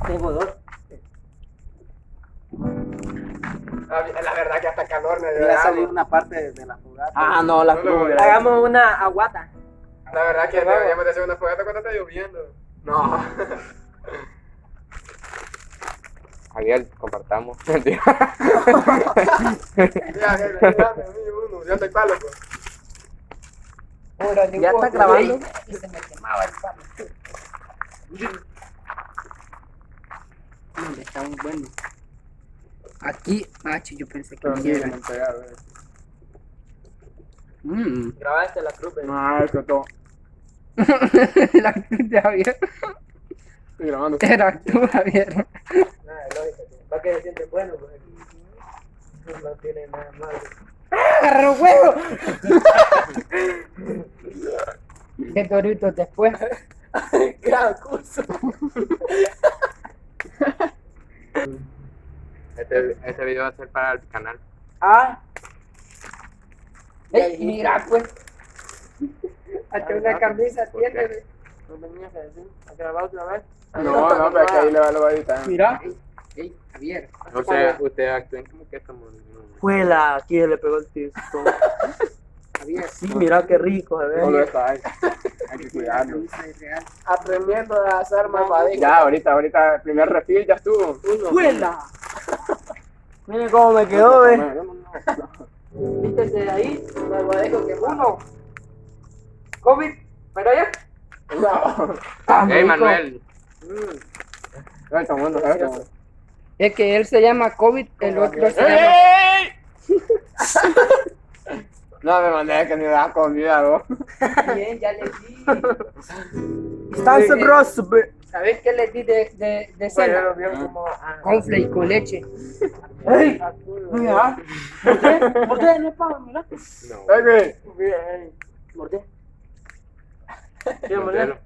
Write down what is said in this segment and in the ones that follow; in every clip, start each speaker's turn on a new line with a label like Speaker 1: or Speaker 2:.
Speaker 1: Tengo dos.
Speaker 2: La verdad que hasta calor me dio.
Speaker 3: Debería salir una parte de la fogata.
Speaker 1: Ah, no, la
Speaker 2: No,
Speaker 1: cruz.
Speaker 2: no,
Speaker 1: Hagamos una aguata.
Speaker 2: La verdad que deberíamos de hacer una fogata cuando está lloviendo. No.
Speaker 4: Javier, compartamos.
Speaker 2: Mira, dame a mí uno. Yo te palo, pues.
Speaker 1: Ya está grabando.
Speaker 3: Y se me quemaba el palo. No, está muy bueno. Aquí, yo pensé que aquí era.
Speaker 1: Grabaste la cruz.
Speaker 2: No, eso todo.
Speaker 3: La cruz de Javier.
Speaker 2: Estoy grabando.
Speaker 3: Era tú, Javier.
Speaker 1: Nada, es lógico. Va que se siente bueno, pues. No tiene nada malo.
Speaker 3: ¡Agarró huevo! ¿Qué Doritos después?
Speaker 1: Gran curso.
Speaker 4: Este video va a ser para el canal.
Speaker 1: Ah,
Speaker 3: ¡Ey, mira, pues! Hasta una camisa
Speaker 4: ¿Por qué?
Speaker 3: tiene.
Speaker 1: no venías a decir. ¿A grabar otra vez?
Speaker 2: No, pero es que ahí lo va a editar.
Speaker 1: Mira.
Speaker 3: Ey, Javier.
Speaker 4: O sea, ustedes actúen como que estamos.
Speaker 1: Juela, aquí se le pegó el tisto.
Speaker 3: Javier.
Speaker 1: Sí, mira qué rico se
Speaker 2: No lo
Speaker 1: ve.
Speaker 2: está ahí. Hay que cuidarlo.
Speaker 3: Camisa es real.
Speaker 1: Aprendiendo a hacer malvadismo.
Speaker 2: Ya, ahorita, el primer refil ya estuvo.
Speaker 1: ¡Juela! Miren cómo me quedó, ve. Vístese de ahí. Malvadismo que uno.
Speaker 3: COVID, ¿para allá?
Speaker 4: Hey, Manuel.
Speaker 3: Es que él se llama COVID, el otro se llama...
Speaker 2: No me mandé que ni da comida, vos.
Speaker 3: Bien, ya le di.
Speaker 1: Están sabrosos, ve.
Speaker 3: ¿Sabes qué le di de cena? Cornflakes con leche.
Speaker 1: ¡Ey! Mira. Mordé, no es pavo, mira.
Speaker 4: No.
Speaker 1: Bien. Mordé. ¿Quieres morder?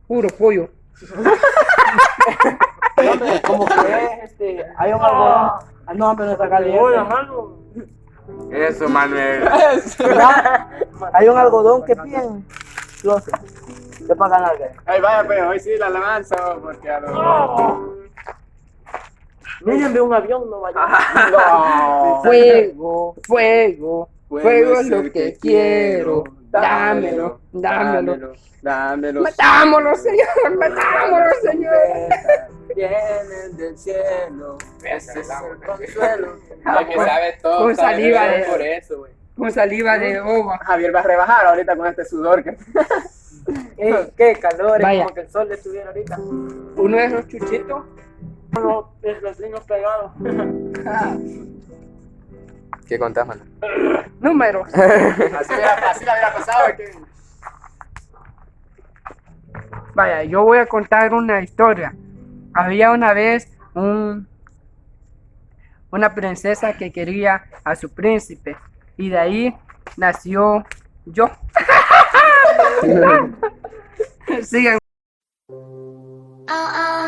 Speaker 3: Puro pollo.
Speaker 1: Como que es, hay un algodón. Ah, no, pero está caliente.
Speaker 4: Eso, Manuel.
Speaker 1: Mira, hay un algodón que bien. Lo sé. ¿Qué para ganar?
Speaker 2: Ay, vaya, pero hoy sí la alabanza, porque a lo...
Speaker 1: Miren, ve un avión, no vaya.
Speaker 2: No.
Speaker 3: Fuego, fuego. Fuego es lo que quiero. Dámelo, dámelo.
Speaker 2: Dámelo.
Speaker 3: ¡Metámoslo, señor! ¡Metámoslo, señor!
Speaker 1: Vienen del cielo. Ese es el consuelo.
Speaker 4: La que sabe todo.
Speaker 3: Con
Speaker 4: sabe
Speaker 3: saliva
Speaker 4: todo
Speaker 3: de-
Speaker 4: por eso, güey.
Speaker 3: Con saliva de ova.
Speaker 2: Javier va a rebajar ahorita con este sudor que...
Speaker 1: Qué calor, es
Speaker 3: Vaya.
Speaker 1: como que el sol le estuviera ahorita.
Speaker 3: Uno de esos chuchitos.
Speaker 1: Los vecinos pegados.
Speaker 4: ¿Qué contás, Manuel?
Speaker 3: Números.
Speaker 2: Así la hubiera pasado aquí.
Speaker 3: Vaya, yo voy a contar una historia. Había una vez una princesa que quería a su príncipe y de ahí nació yo. Sigan.
Speaker 5: Oh, oh,